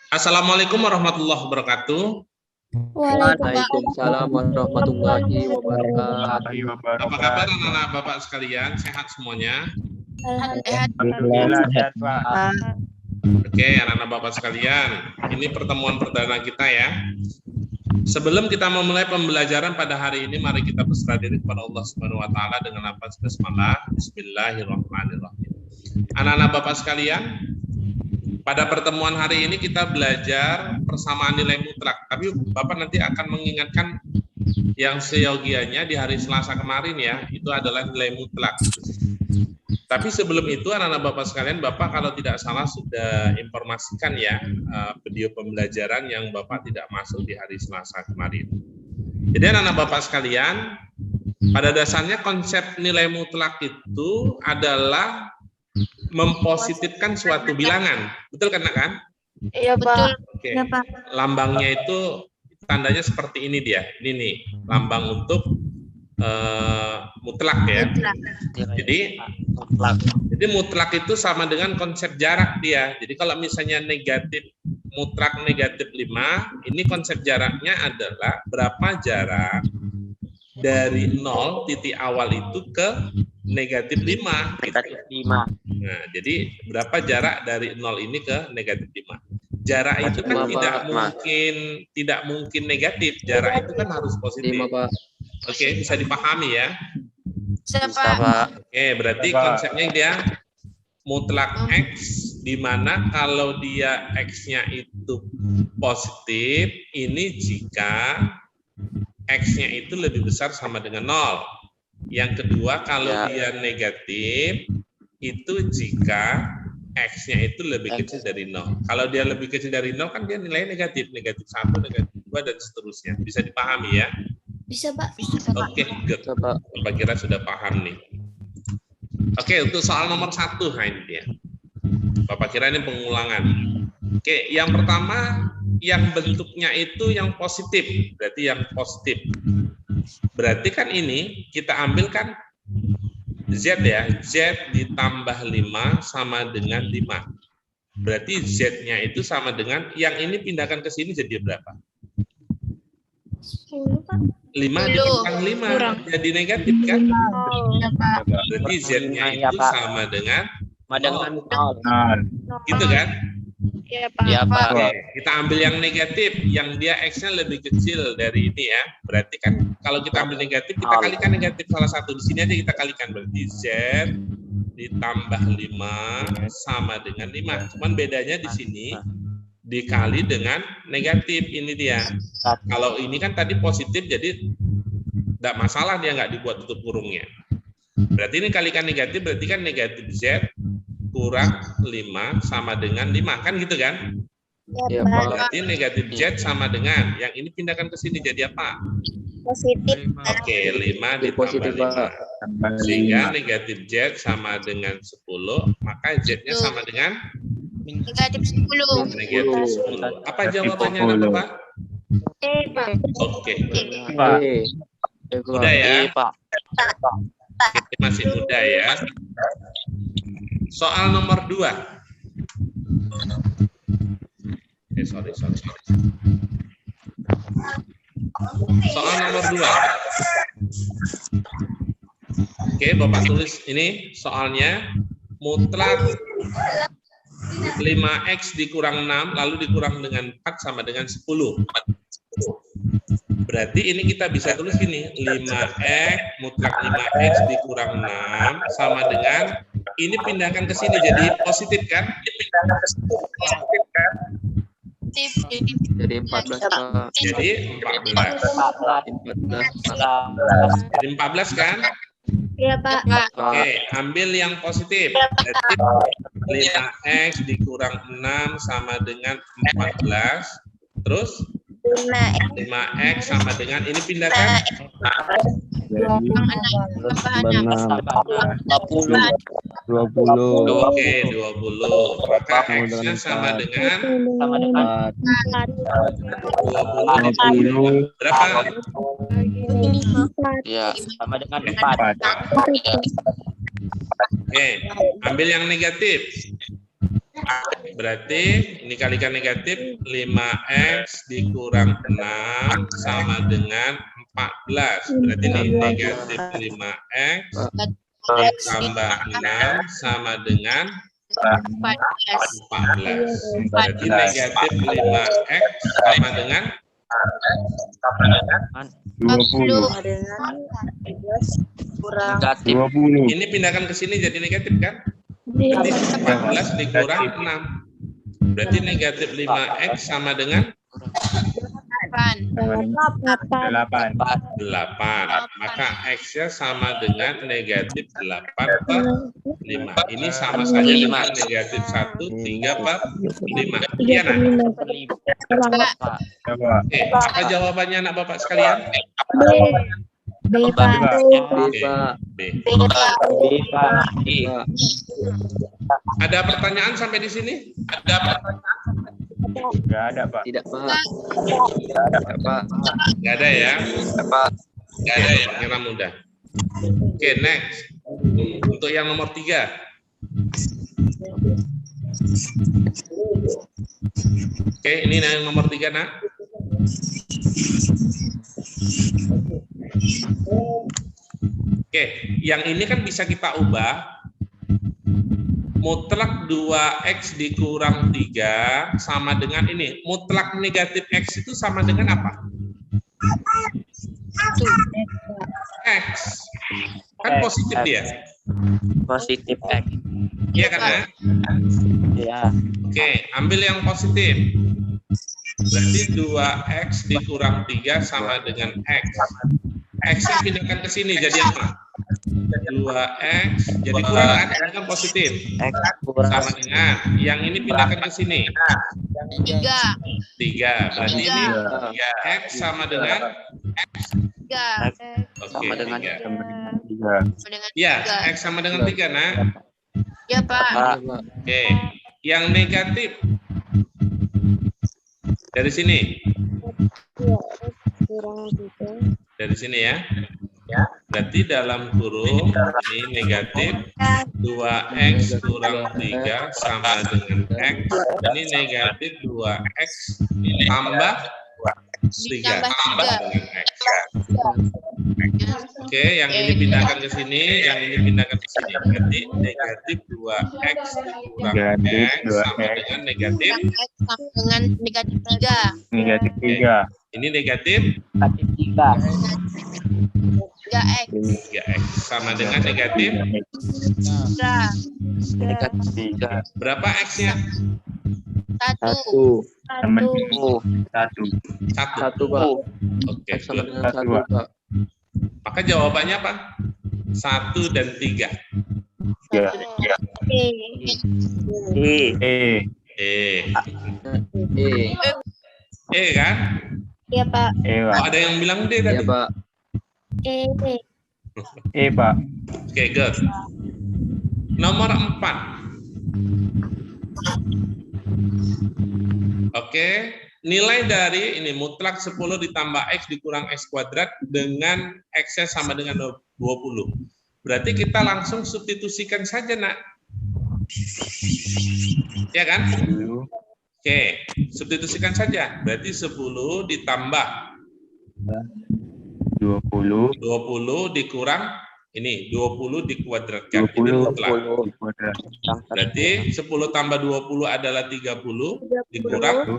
Assalamualaikum warahmatullahi wabarakatuh. Waalaikumsalam warahmatullahi wabarakatuh. Apa kabar anak-anak Bapak sekalian? Sehat semuanya? Alhamdulillah sehat, Pak. Oke, anak-anak Bapak sekalian, ini pertemuan perdana kita ya. Sebelum kita memulai pembelajaran pada hari ini, mari kita berserah diri kepada Allah Subhanahu wa taala dengan lafaz basmalah. Bismillahirrahmanirrahim. Anak-anak Bapak sekalian, pada pertemuan hari ini kita belajar persamaan nilai mutlak. Tapi Bapak nanti akan mengingatkan yang seyogianya di hari Selasa kemarin ya, itu adalah nilai mutlak. Tapi sebelum itu anak-anak Bapak sekalian, Bapak kalau tidak salah sudah informasikan ya video pembelajaran yang Bapak tidak masuk di hari Selasa kemarin. Jadi anak-anak Bapak sekalian, pada dasarnya konsep nilai mutlak itu adalah mempositifkan suatu bilangan. Betul kan? Iya, Pak. Oke. Ya, Pak. Lambangnya itu tandanya seperti ini dia. Ini nih, lambang untuk mutlak ya. Jadi mutlak itu sama dengan konsep jarak dia. Jadi kalau misalnya mutlak negatif 5, ini konsep jaraknya adalah berapa jarak dari 0 titik awal itu ke negatif 5. Nah, jadi berapa jarak dari 0 ini ke negatif 5. Jarak itu kan tidak mungkin negatif. Jarak itu kan harus positif. Oke, bisa dipahami ya? Bisa, Pak. Oke, berarti konsepnya dia mutlak X, di mana kalau dia X-nya itu positif, ini jika X-nya itu lebih besar sama dengan 0. Yang kedua, kalau dia negatif, itu jika X-nya itu lebih kecil dari 0. Kalau dia lebih kecil dari 0, kan dia nilainya negatif. Negatif 1, negatif 2, dan seterusnya. Bisa dipahami ya? Bisa, Pak. Bisa, Pak. Oke, good. Bapak kira sudah paham nih. Oke, untuk soal nomor 1, nah ini dia. Bapak kira ini pengulangan. Oke, yang pertama, yang bentuknya itu yang positif. Berarti yang positif. Berarti kan ini kita ambilkan Z ya. Z ditambah 5 sama dengan 5. Berarti Z-nya itu sama dengan, yang ini pindahkan ke sini jadi berapa? 10, Pak. 5 dikitkan 5 jadi negatif kan? Berarti Z-nya itu sama dengan 0. Gitu kan? Iya, Pak. Ya, Pak. Oke, kita ambil yang negatif, yang dia X-nya lebih kecil dari ini ya. Berarti kan kalau kita ambil negatif, kita kalikan negatif salah satu. Di sini aja kita kalikan. Berarti Z ditambah 5 sama dengan 5. Cuman bedanya di sini dikali dengan negatif, ini dia. Kalau ini kan tadi positif, jadi tidak masalah dia nggak dibuat tutup kurungnya. Berarti ini kalikan negatif, berarti kan negatif Z kurang 5 sama dengan 5, kan gitu kan? Ya, Berarti negatif Z sama dengan, yang ini pindahkan ke sini jadi apa? Positif. Oke, 5 ditambah 5. Sehingga negatif Z sama dengan 10, maka Z-nya sama dengan? Negatif 10. Negatif 10. Apa jawabannya anak Bapak? Pak. Oke. Pak. Mudah ya? Pak. Kita masih muda ya. Soal nomor 2. Sorry. Soal nomor 2. Oke, Bapak tulis ini soalnya mutlak 5X dikurang 6 lalu dikurang dengan 4 sama dengan 10. Berarti ini kita bisa tulis gini, 5X mutlak 5X dikurang 6 sama dengan, ini pindahkan ke sini jadi positif kan? Jadi 14, Pak. Jadi 14. Jadi 14 kan? Iya, Pak. Oke, ambil yang positif. Berarti 5X dikurang 6 sama dengan 14. Terus 5X sama dengan, ini pindahkan 20. Oke, 20. Maka X-nya sama dengan 20. Berapa? Ya, sama dengan 4. Oke, ambil yang negatif. Berarti ini kalikan negatif 5x dikurang 6 sama dengan 14. Berarti ini negatif 5x tambah 6 sama dengan 14. Berarti negatif 5x sama dengan 20. kurang Negatif. 20. ini pindahkan ke sini jadi negatif kan? Berarti 14 dikurang 6. Berarti negatif 5x sama dengan 8. 8. 8. Maka x-nya sama dengan negatif 8 per 5. Ini sama saja dengan negatif 1, 3 per 5. Iya, nak? Coba. Oke, apa jawabannya anak bapak sekalian? B, B, Pak. Oke, B. B. Ada pertanyaan sampai di sini? Ada pertanyaan? Enggak ada, Pak. Tidak, Pak. Tidak, Pak. Nggak ada ya? Tidak, Pak. Nggak ada ya? Yang mudah. Oke, next. Untuk yang nomor 3. Oke, ini yang nomor 3, nak. Oke, yang ini kan bisa kita ubah. Mutlak 2x dikurang 3 sama dengan ini. Mutlak negatif x itu sama dengan apa? X. Kan positif dia. Positif X. Iya kan ya? Ya. Oke, ambil yang positif. Berarti 2x dikurang 3 sama dengan x. X-nya pindahkan ke sini jadi apa? 2x jadi kurang ini kan positif. X kurang Sama dengan yang ini pindahkan ke sini. 3. 3. Berarti ini 3x sama dengan 3. oke, sama dengan 3. Dengan Ya, 3. x sama dengan 3, nah. Ya, Pak. Pak. Oke. Yang negatif dari sini. Dari sini ya. Berarti dalam kurung ini negatif 2x kurang 3 sama dengan x. Ini negatif 2x tambah 3 tambah dengan x. Oke, yang ini pindahkan ke sini, yang ini pindahkan ke sini. Berarti negatif 2x kurang x sama dengan negatif. X sama dengan negatif 3. Negatif 3. Ini negatif 3x 3x sama dengan negatif. 3. Negatif 3. Berapa x-nya? 1. Sama 1. 1. 1, Pak. Oke, X sama good. dengan 1, Pak. Maka jawabannya apa? 1 dan 3. Ya. E. Eh, E. kan? Iya, Pak. Oh, Pak. ada yang bilang D Ya, tadi. Pak. Pak. Oke, good. Nomor 4. Oke, nilai dari ini mutlak 10 ditambah x dikurang x kuadrat dengan x-nya sama dengan 20. Berarti kita langsung substitusikan saja, nak. Ya kan? Oke, substitusikan saja. Berarti 10 ditambah 20 dikurang ini 20 dikuadratkan. Ini mutlak. Berarti 10 tambah 20 adalah 30 dikurang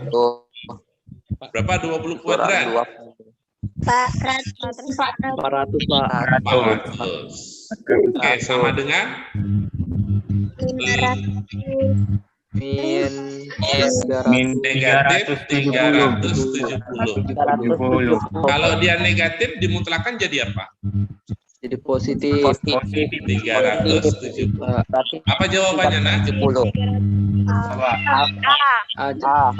berapa? 20 kuadrat. 400, Pak. 400. Oke, sama dengan Min negatif 370. 70. Kalau dia negatif dimutlakan jadi apa? jadi positif. 370. Apa jawabannya, nak? 70. A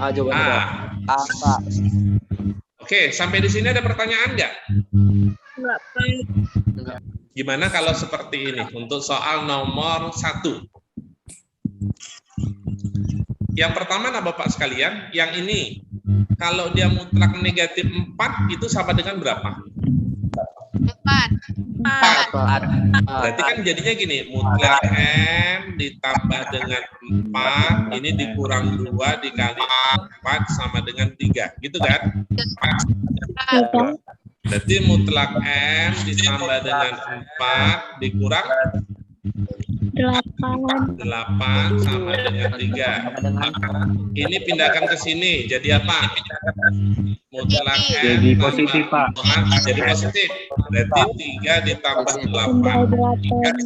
jawabannya. A. Oke, sampai di sini ada pertanyaan nggak? Enggak. Gimana kalau seperti ini untuk soal nomor 1? Yang pertama, nah Bapak sekalian, yang ini kalau dia mutlak negatif 4 itu sama dengan berapa? 4. 4. Berarti kan jadinya gini, mutlak M ditambah dengan 4, ini dikurang 2 dikali 4 sama dengan 3, gitu kan? Berarti mutlak M ditambah dengan 4 dikurang 8 sama dengan 3. Ini pindahkan ke sini, jadi apa? Mutlak M Jadi positif, Pak. jadi positif. Berarti 3 ditambah 8.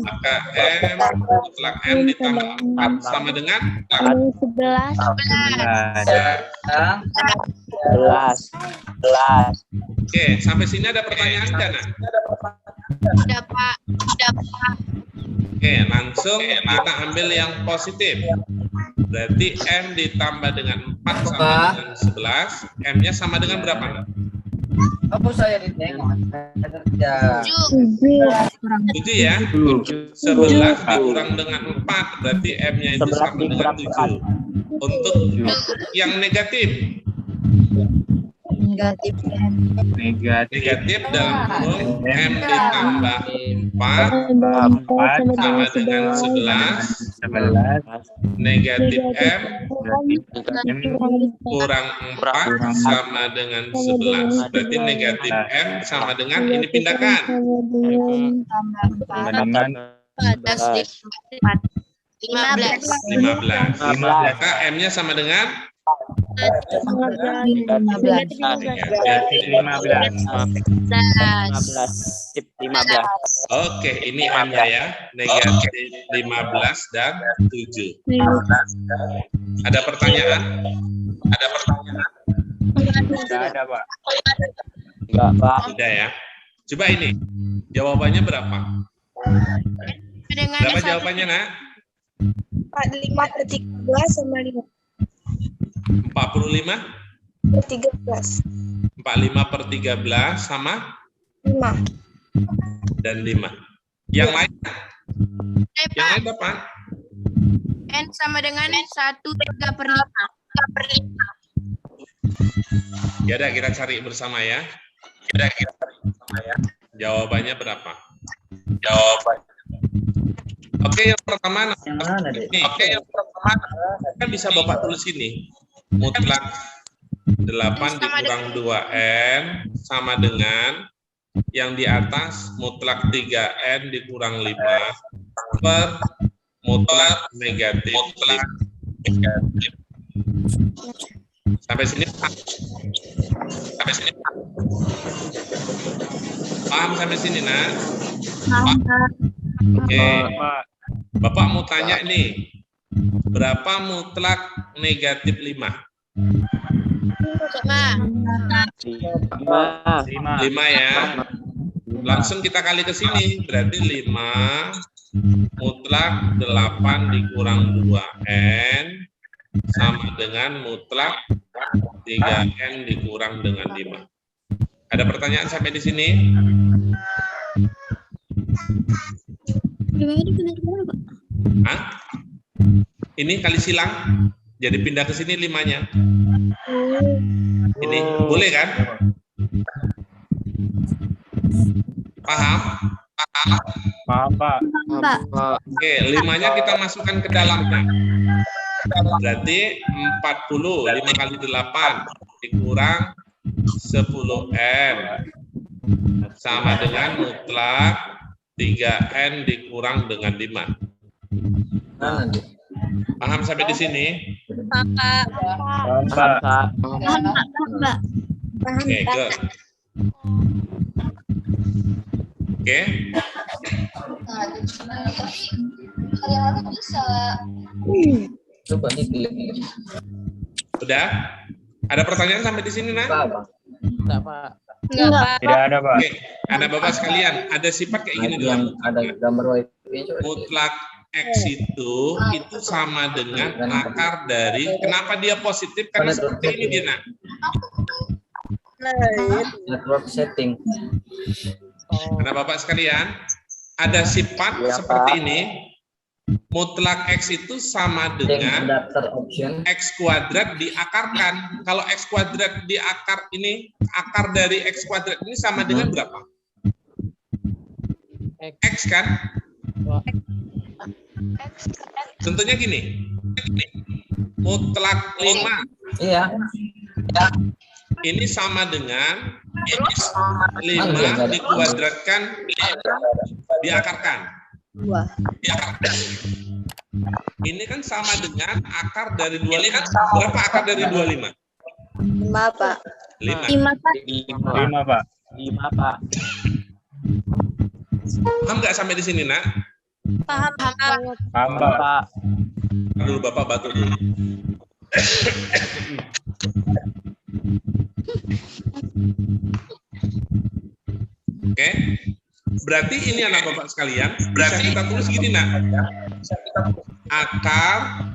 Maka M, mutlak M ditambah 4 sama dengan 11. 11. Oke, sampai sini ada pertanyaan enggak, Nak? Sudah, Pak. Oke, langsung kita ambil yang positif. Berarti M ditambah dengan 4 sama dengan 11. M-nya sama dengan berapa, Nak? Apa saya ditengok? Ya. 7 ya? 11 dikurang dengan 4. Berarti M-nya itu sama dengan 7. Untuk yang negatif. Negatif. Negatif dalam kurung M ditambah 4 sama dengan 11. Negatif M kurang 4 sama dengan 11. Berarti negatif M sama dengan, ini pindahkan. Dengan 15. 15. Maka M-nya sama dengan 15. 15. Oke, ini M-nya ya. Negatif 15 dan 7. Ada pertanyaan? Tidak ada, Pak. Enggak, Pak. Tidak ya. Coba ini. Jawabannya berapa? Berapa jawabannya, Nak? 45/13 sama 45? 5/13. 45/13 sama 5. dan 5. Yang lain? Yang lain berapa? N sama dengan 1/3/5. Ya udah, kita cari bersama ya. Jawabannya berapa? Oke, yang pertama ini. Kan bisa Bapak tulis ini. Mutlak 8 dikurang 2N sama dengan yang di atas mutlak 3N dikurang 5 per mutlak negatif 5. Sampai sini paham sampai sini, Nak? Oke. Bapak mau tanya nih, berapa mutlak negatif 5? 5 ya. Langsung kita kali ke sini, berarti 5 mutlak 8 dikurang 2N sama dengan mutlak 3N dikurang dengan 5. Ada pertanyaan sampai di sini? Hah? Ini kali silang, jadi pindah ke sini 5-nya. Ini boleh kan? Paham? Paham, Pak. Oke, 5-nya kita masukkan ke dalamnya. Berarti 40, 5 kali 8 dikurang 10N sama dengan mutlak 3N dikurang dengan 5. Paham sampai di sini? Paham, Pak. Oke, good. Oke. Coba dipilih. Udah? Ada pertanyaan sampai di sini, Nak? Enggak, Pak. Tidak ada, Pak. Oke, anak-bapak sekalian, ada sifat kayak gini dalam Ada gambar wifi. mutlak X itu sama dengan akar dari, kenapa dia positif? Karena seperti ini dia, Nak. Network setting. Anak-bapak sekalian, ada sifat seperti ini. Mutlak X itu sama dengan Adapter option. X kuadrat diakarkan. Kalau X kuadrat diakar ini, akar dari X kuadrat ini sama dengan berapa? X kan? Tentunya gini. Mutlak 5 Iya. ini sama dengan 5 dikuadratkan diakarkan. Ini kan sama dengan akar dari 25. Berapa akar dari 25? 5, Pak. 5. 5, Pak. 5, Pak. 5, Pak. Paham nggak sampai di sini, Nak? Paham, Pak. Paham, Pak. Pak. Dulu Bapak batuk dulu. Oke. Berarti ini anak Bapak sekalian, berarti kita tulis gini, Nak. Akar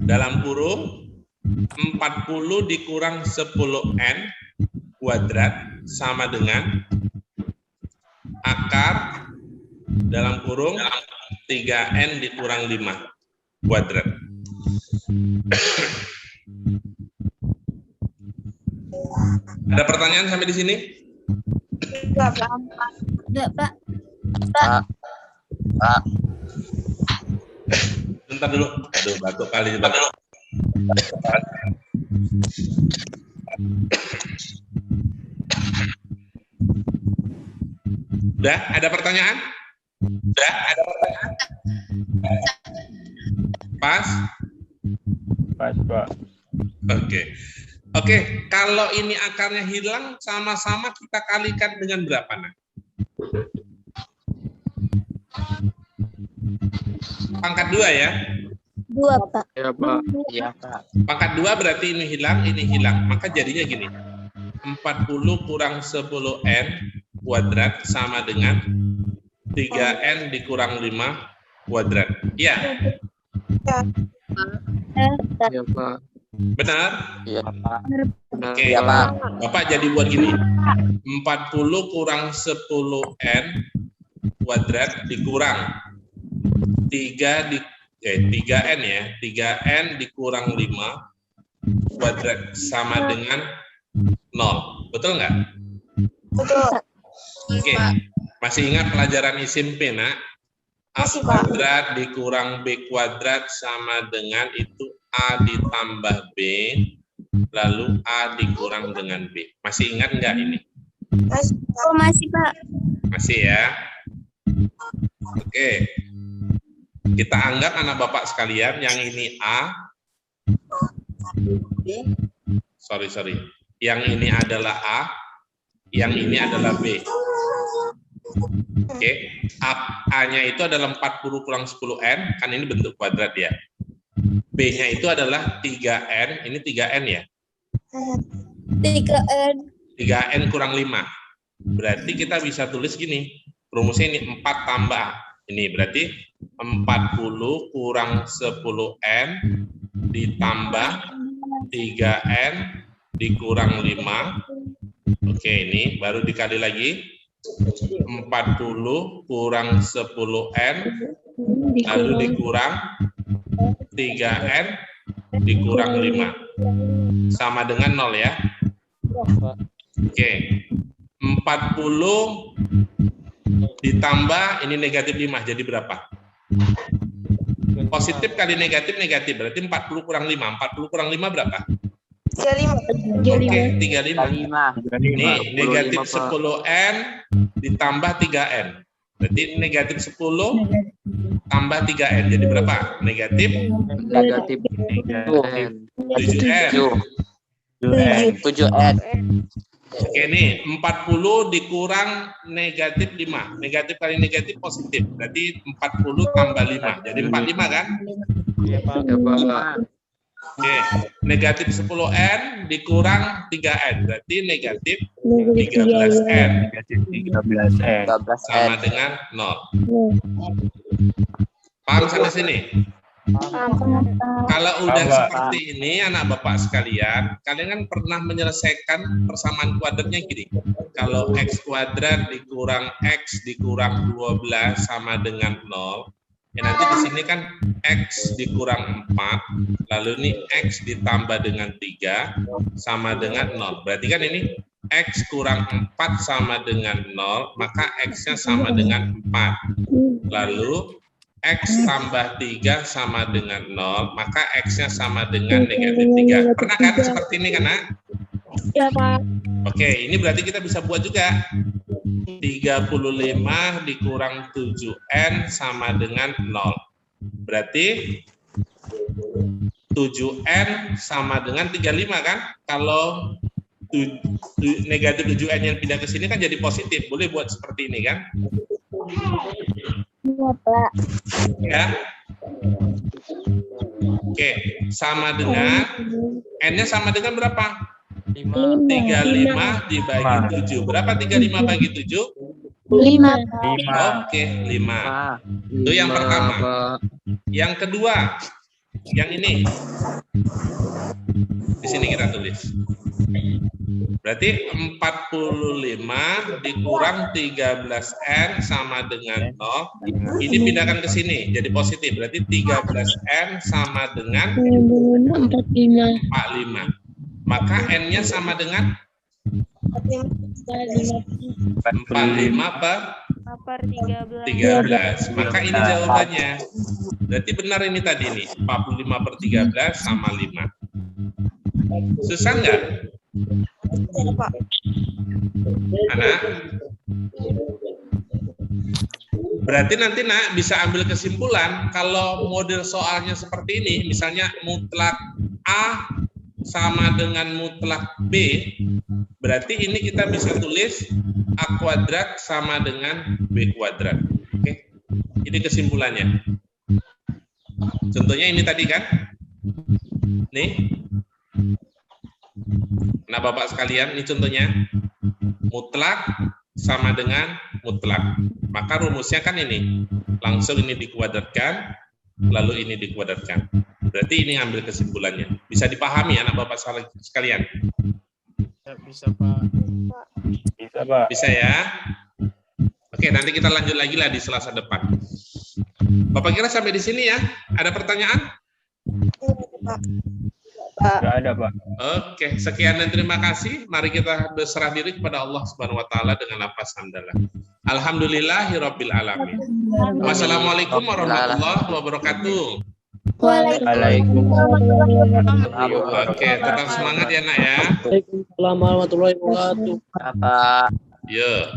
dalam kurung 40 dikurang 10n kuadrat sama dengan akar dalam kurung 3n dikurang 5 kuadrat. Ada pertanyaan sampai di sini? Enggak, Pak. Enggak, Pak. Pak. Bentar dulu. Aduh, batuk kali. Bentar dulu. Udah, ada pertanyaan? Udah, ada pertanyaan? Pas? Pas, Pak. Oke. Oke, kalau ini akarnya hilang, sama-sama kita kalikan dengan berapa, Nak? Pangkat 2 ya? 2, Pak. Iya, Pak. Iya, Pak. Pangkat 2 berarti ini hilang. Maka jadinya gini. 40 kurang 10n kuadrat sama dengan 3n dikurang 5 kuadrat. Iya, Iya, Pak. benar? Iya, Pak. Oke, Iya, Pak. Bapak jadi buat gini. 40 kurang 10n kuadrat dikurang 3n ya. 3n dikurang 5 kuadrat sama dengan 0. Betul nggak? Betul. Oke. Masih ingat pelajaran SMP, Nak? A Masih, Pak. kuadrat dikurang B kuadrat sama dengan itu A ditambah B, lalu A dikurang dengan B. Masih ingat nggak ini? Masih, Pak. Oh, masih, Pak. Masih ya? Oke. Kita anggap anak Bapak sekalian, yang ini A. Sorry. Yang ini adalah A, yang ini adalah B. Oke. A-nya itu adalah 40 kurang 10n, kan ini bentuk kuadrat ya. B-nya itu adalah 3n, ini 3n ya. 3N. 3n kurang 5. Berarti kita bisa tulis gini. Rumusnya ini 4 tambah. Ini berarti 40 kurang 10n ditambah 3n dikurang 5. Oke, ini baru dikali lagi. 40 kurang 10n lalu dikurang 3n dikurang 5 sama dengan 0 ya. Oke. 40 ditambah ini negatif 5 jadi berapa? Positif kali negatif berarti 40 kurang 5. 40 kurang 5 berapa? 35. Oke, 35. 5. Ini negatif 10n ditambah 3n. Berarti negatif 10 tambah 3n. Jadi berapa? Negatif Negatif 7n. 7N. Oke, ini 40 dikurang negatif 5. Negatif kali negatif positif. Berarti 40 tambah 5. Jadi 45 kan? Iya, Pak. Oke, negatif 10n dikurang 3n. Berarti negatif 13n. Negatif 13n. 13N. Sama dengan 0. Paham sampai sini? Kalau udah Paham, Pak. seperti ini anak Bapak sekalian, kalian kan pernah menyelesaikan persamaan kuadratnya gini. Kalau x kuadrat dikurang x dikurang 12 sama dengan 0. Ya nanti di sini kan x dikurang 4, lalu ini x ditambah dengan 3 sama dengan 0. Berarti kan ini X kurang 4 sama dengan 0, maka X-nya sama dengan 4. Lalu X tambah 3 sama dengan 0, maka X-nya sama dengan negatif 3. Pernah kan seperti ini kan, Nak? Ya, Pak. Oke, ini berarti kita bisa buat juga. 35 dikurang 7N sama dengan 0. Berarti 7N sama dengan 35 kan? Kalau negatif 7N yang pindah ke sini kan jadi positif. Boleh buat seperti ini kan? Iya, Pak. Ya. Oke, sama dengan N-nya sama dengan berapa? 35 dibagi 7. Berapa 35 bagi 7? 5. 5. Oke, 5. Pak. Itu yang Lima, pertama. Pak. Yang kedua, yang ini. Di sini kita tulis. Berarti 45 dikurang 13N sama dengan 0. Ini pindahkan ke sini, jadi positif. Berarti 13N sama dengan 45. Maka N-nya sama dengan 45 per 13. Maka ini jawabannya. Berarti benar ini tadi nih. 45 per 13 sama 5. Susah nggak? Anak? Berarti nanti Nak bisa ambil kesimpulan kalau model soalnya seperti ini, misalnya mutlak A sama dengan mutlak B, berarti ini kita bisa tulis A kuadrat sama dengan B kuadrat. Oke, ini kesimpulannya. Contohnya ini tadi kan, nih. Nah Bapak sekalian, ini contohnya mutlak sama dengan mutlak. Maka rumusnya kan ini, langsung ini dikuadratkan, lalu ini dikuadratkan. Berarti ini ambil kesimpulannya. Bisa dipahami anak Bapak sekalian? Bisa, Pak. Bisa, Pak. Bisa ya? Oke, nanti kita lanjut lagi lah di Selasa depan. Bapak kira sampai di sini ya? Ada pertanyaan? Nggak ada, Pak. Oke, sekian dan terima kasih. Mari kita berserah diri kepada Allah Subhanahu wa taala dengan lafaz hamdalah. Alhamdulillahirabbil alamin. Wassalamualaikum warahmatullahi wabarakatuh. Waalaikumsalam. Oke, tetap semangat ya Nak ya. Waalaikumsalam warahmatullahi wabarakatuh. Pak. Yo.